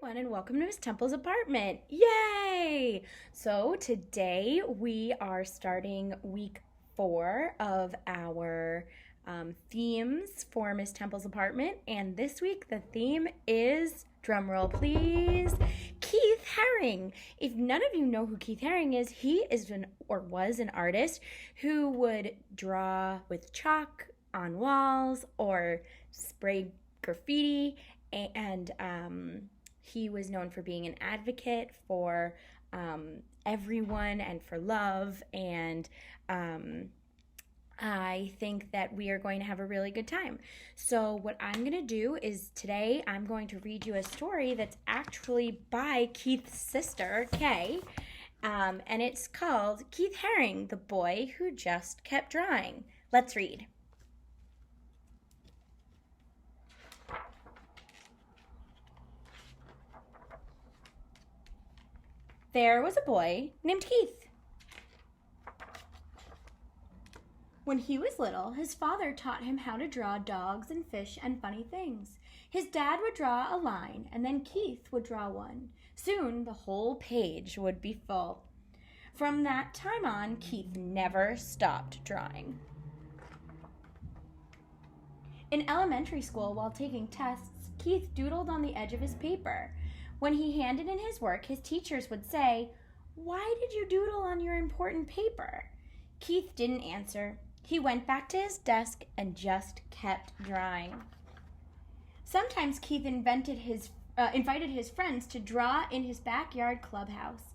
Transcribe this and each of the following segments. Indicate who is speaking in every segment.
Speaker 1: everyone, and welcome to Miss Temple's apartment. Yay! So today we are starting week 4 of our themes for Miss Temple's apartment, and this week the theme is, drumroll please, Keith Haring. If none of you know who Keith Haring is, he was an artist who would draw with chalk on walls or spray graffiti, and he was known for being an advocate for everyone and for love, and I think that we are going to have a really good time. So what I'm going to do is today I'm going to read you a story that's actually by Keith's sister, Kay, and it's called Keith Haring, the Boy Who Just Kept Drawing. Let's read. There was a boy named Keith. When he was little, his father taught him how to draw dogs and fish and funny things. His dad would draw a line, and then Keith would draw one. Soon, the whole page would be full. From that time on, Keith never stopped drawing. In elementary school, while taking tests, Keith doodled on the edge of his paper. When he handed in his work, his teachers would say, "Why did you doodle on your important paper?" Keith didn't answer. He went back to his desk and just kept drawing. Sometimes Keith invited his friends to draw in his backyard clubhouse.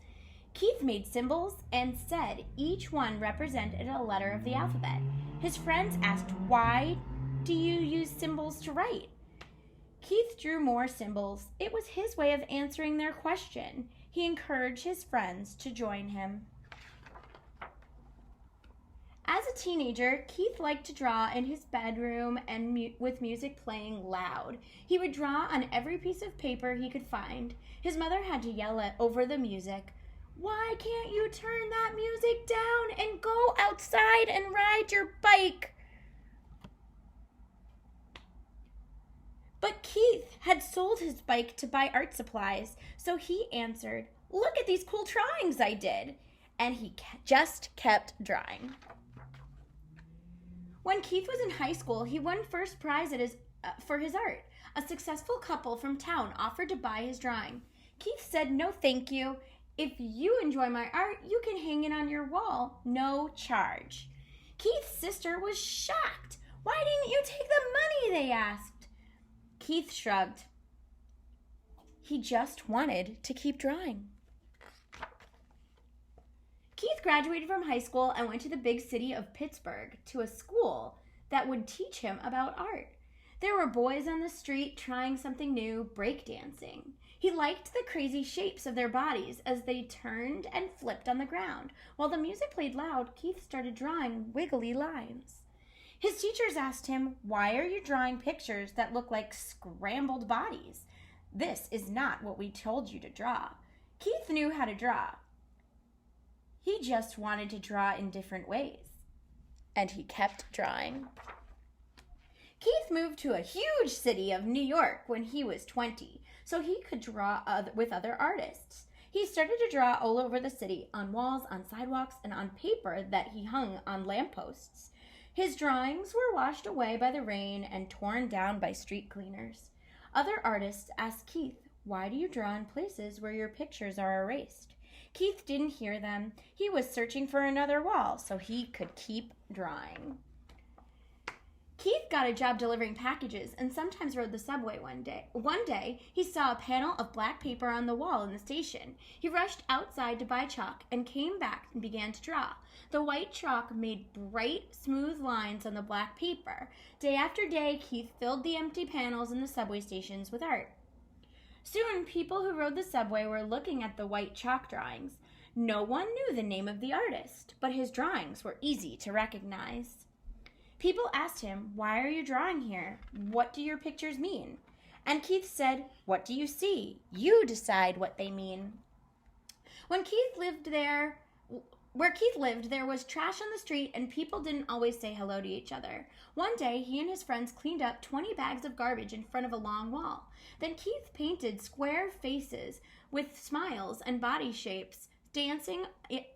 Speaker 1: Keith made symbols and said each one represented a letter of the alphabet. His friends asked, "Why do you use symbols to write?" Keith drew more symbols. It was his way of answering their question. He encouraged his friends to join him. As a teenager, Keith liked to draw in his bedroom and with music playing loud. He would draw on every piece of paper he could find. His mother had to yell over the music, "Why can't you turn that music down and go outside and ride your bike?" But Keith had sold his bike to buy art supplies, so he answered, "Look at these cool drawings I did." And he just kept drawing. When Keith was in high school, he won first prize for his art. A successful couple from town offered to buy his drawing. Keith said, "No, thank you. If you enjoy my art, you can hang it on your wall, no charge." Keith's sister was shocked. "Why didn't you take the money?" they asked. Keith shrugged. He just wanted to keep drawing. Keith graduated from high school and went to the big city of Pittsburgh to a school that would teach him about art. There were boys on the street trying something new, breakdancing. He liked the crazy shapes of their bodies as they turned and flipped on the ground. While the music played loud, Keith started drawing wiggly lines. His teachers asked him, "Why are you drawing pictures that look like scrambled bodies? This is not what we told you to draw." Keith knew how to draw. He just wanted to draw in different ways. And he kept drawing. Keith moved to a huge city of New York when he was 20, so he could draw with other artists. He started to draw all over the city, on walls, on sidewalks, and on paper that he hung on lampposts. His drawings were washed away by the rain and torn down by street cleaners. Other artists asked Keith, "Why do you draw in places where your pictures are erased?" Keith didn't hear them. He was searching for another wall so he could keep drawing. Keith got a job delivering packages and sometimes rode the subway one day. One day, he saw a panel of black paper on the wall in the station. He rushed outside to buy chalk and came back and began to draw. The white chalk made bright, smooth lines on the black paper. Day after day, Keith filled the empty panels in the subway stations with art. Soon, people who rode the subway were looking at the white chalk drawings. No one knew the name of the artist, but his drawings were easy to recognize. People asked him, "Why are you drawing here? What do your pictures mean?" And Keith said, "What do you see? You decide what they mean." When Keith lived there Where Keith lived, there was trash on the street and people didn't always say hello to each other. One day, he and his friends cleaned up 20 bags of garbage in front of a long wall. Then Keith painted square faces with smiles and body shapes dancing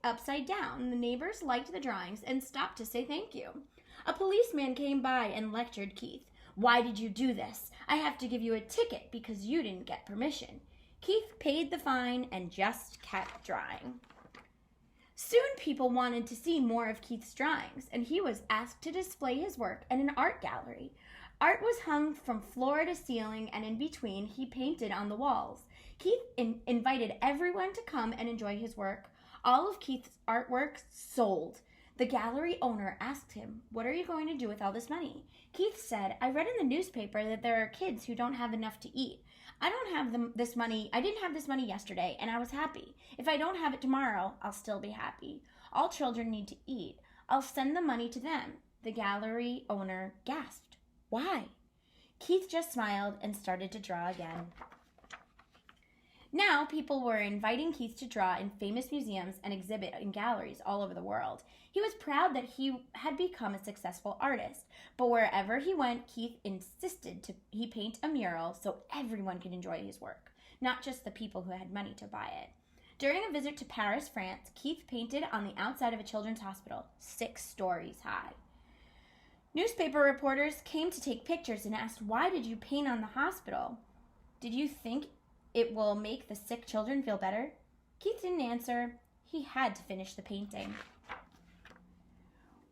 Speaker 1: upside down. The neighbors liked the drawings and stopped to say thank you. A policeman came by and lectured Keith. "Why did you do this? I have to give you a ticket because you didn't get permission." Keith paid the fine and just kept drawing. Soon people wanted to see more of Keith's drawings, and he was asked to display his work in an art gallery. Art was hung from floor to ceiling, and in between, he painted on the walls. Keith invited everyone to come and enjoy his work. All of Keith's artwork sold. The gallery owner asked him, "What are you going to do with all this money?" Keith said, "I read in the newspaper that there are kids who don't have enough to eat. I didn't have this money yesterday, and I was happy. If I don't have it tomorrow, I'll still be happy. All children need to eat. I'll send the money to them." The gallery owner gasped. "Why?" Keith just smiled and started to draw again. Now, people were inviting Keith to draw in famous museums and exhibit in galleries all over the world. He was proud that he had become a successful artist, but wherever he went, Keith insisted he paint a mural so everyone could enjoy his work, not just the people who had money to buy it. During a visit to Paris, France, Keith painted on the outside of a children's hospital, 6 stories high. Newspaper reporters came to take pictures and asked, "Why did you paint on the hospital? Did you think it will make the sick children feel better?" Keith didn't answer. He had to finish the painting.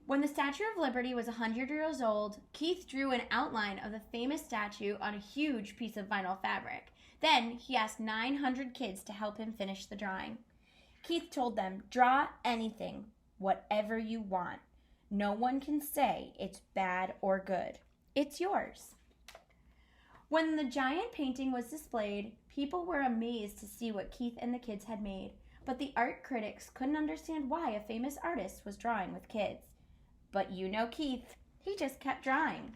Speaker 1: When the Statue of Liberty was 100 years old, Keith drew an outline of the famous statue on a huge piece of vinyl fabric. Then he asked 900 kids to help him finish the drawing. Keith told them, "Draw anything, whatever you want. No one can say it's bad or good. It's yours." When the giant painting was displayed, people were amazed to see what Keith and the kids had made, but the art critics couldn't understand why a famous artist was drawing with kids. But you know Keith, he just kept drawing.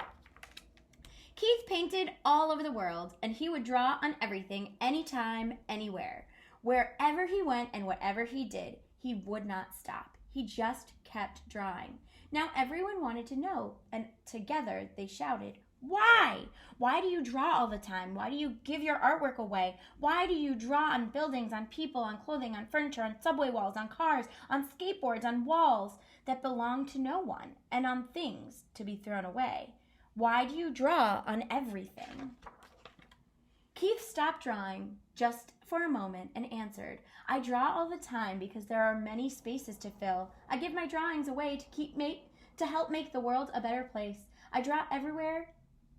Speaker 1: Keith painted all over the world, and he would draw on everything, anytime, anywhere. Wherever he went and whatever he did, he would not stop. He just kept drawing. Now everyone wanted to know, and together they shouted, "Why? Why do you draw all the time? Why do you give your artwork away? Why do you draw on buildings, on people, on clothing, on furniture, on subway walls, on cars, on skateboards, on walls that belong to no one, and on things to be thrown away? Why do you draw on everything?" Keith stopped drawing just for a moment and answered, "I draw all the time because there are many spaces to fill. I give my drawings away to help make the world a better place. I draw everywhere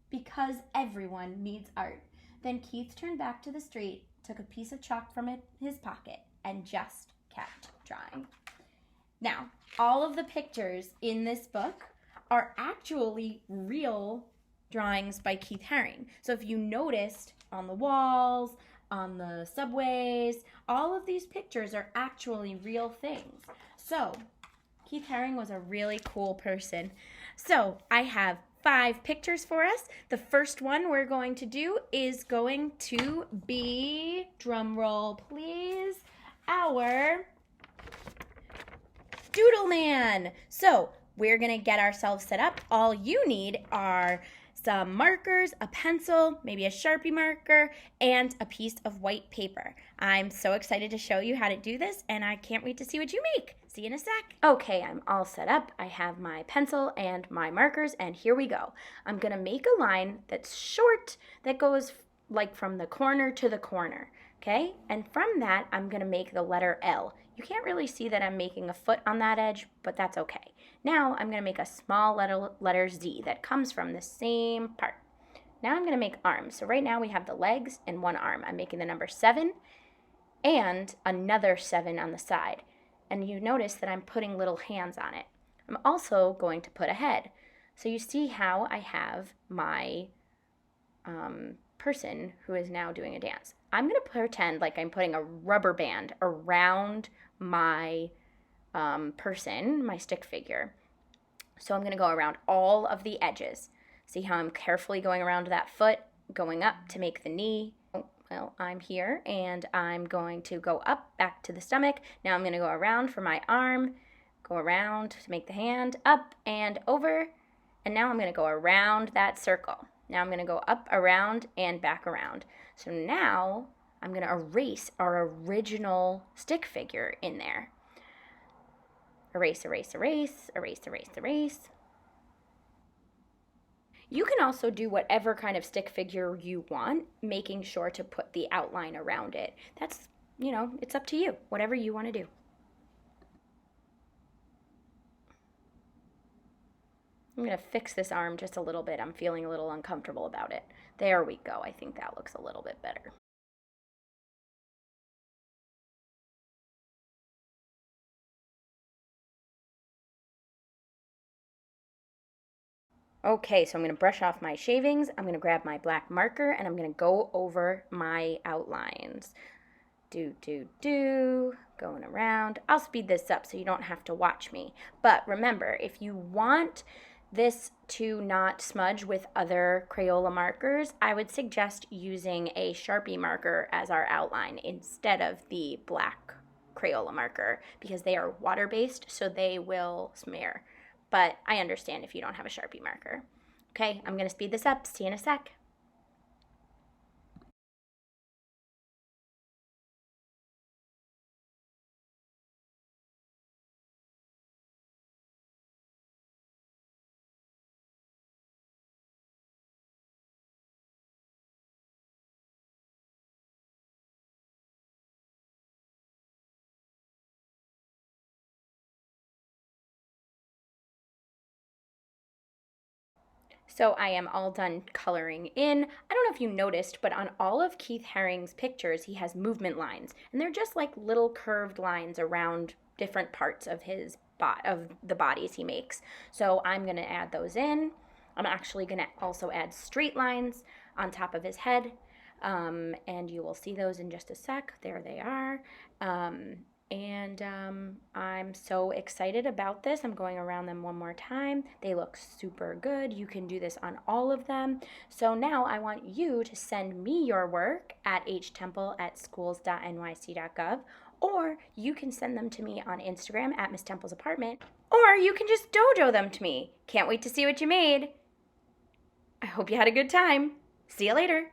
Speaker 1: because everyone needs art." Then Keith turned back to the street, took a piece of chalk from his pocket, and just kept drawing. Now, all of the pictures in this book are actually real drawings by Keith Haring. So if you noticed on the walls, on the subways, all of these pictures are actually real things. So Keith Haring was a really cool person. So I have 5 pictures for us. The first one we're going to do is going to be, drum roll please, our Doodle Man. So we're going to get ourselves set up. All you need are some markers, a pencil, maybe a Sharpie marker, and a piece of white paper. I'm so excited to show you how to do this, and I can't wait to see what you make. See you in a sec. Okay, I'm all set up. I have my pencil and my markers, and here we go. I'm going to make a line that's short, that goes like from the corner to the corner, okay? And from that, I'm going to make the letter L. You can't really see that I'm making a foot on that edge, but that's okay. Now I'm going to make a small letter Z that comes from the same part. Now I'm going to make arms. So right now we have the legs and one arm. I'm making the number 7 and another 7 on the side. And you notice that I'm putting little hands on it. I'm also going to put a head. So you see how I have my person who is now doing a dance. I'm going to pretend like I'm putting a rubber band around my person, my stick figure. So I'm going to go around all of the edges. See how I'm carefully going around that foot, going up to make the knee. Well, I'm here, and I'm going to go up, back to the stomach. Now I'm going to go around for my arm, Go around to make the hand, up and over. And now I'm going to go around that circle. Now I'm going to go up, around, and back around. So now I'm going to erase our original stick figure in there. Erase, erase, erase, erase, erase, erase. You can also do whatever kind of stick figure you want, making sure to put the outline around it. That's, it's up to you, whatever you want to do. I'm going to fix this arm just a little bit. I'm feeling a little uncomfortable about it. There we go. I think that looks a little bit better. Okay, so I'm going to brush off my shavings. I'm going to grab my black marker and I'm going to go over my outlines. Going around. I'll speed this up so you don't have to watch me. But remember, if you want this to not smudge with other Crayola markers, I would suggest using a Sharpie marker as our outline instead of the black Crayola marker because they are water-based, so they will smear. But I understand if you don't have a Sharpie marker. Okay, I'm going to speed this up. See you in a sec. So I am all done coloring in. I don't know if you noticed, but on all of Keith Haring's pictures, he has movement lines. And they're just like little curved lines around different parts of of the bodies he makes. So I'm going to add those in. I'm actually going to also add straight lines on top of his head. And you will see those in just a sec. There they are. I'm so excited about this. I'm going around them one more time. They look super good. You can do this on all of them. So now I want you to send me your work at htemple@schools.nyc.gov, or you can send them to me on Instagram at Miss Temple's Apartment, or you can just dojo them to me. Can't wait to see what you made. I hope you had a good time. See you later.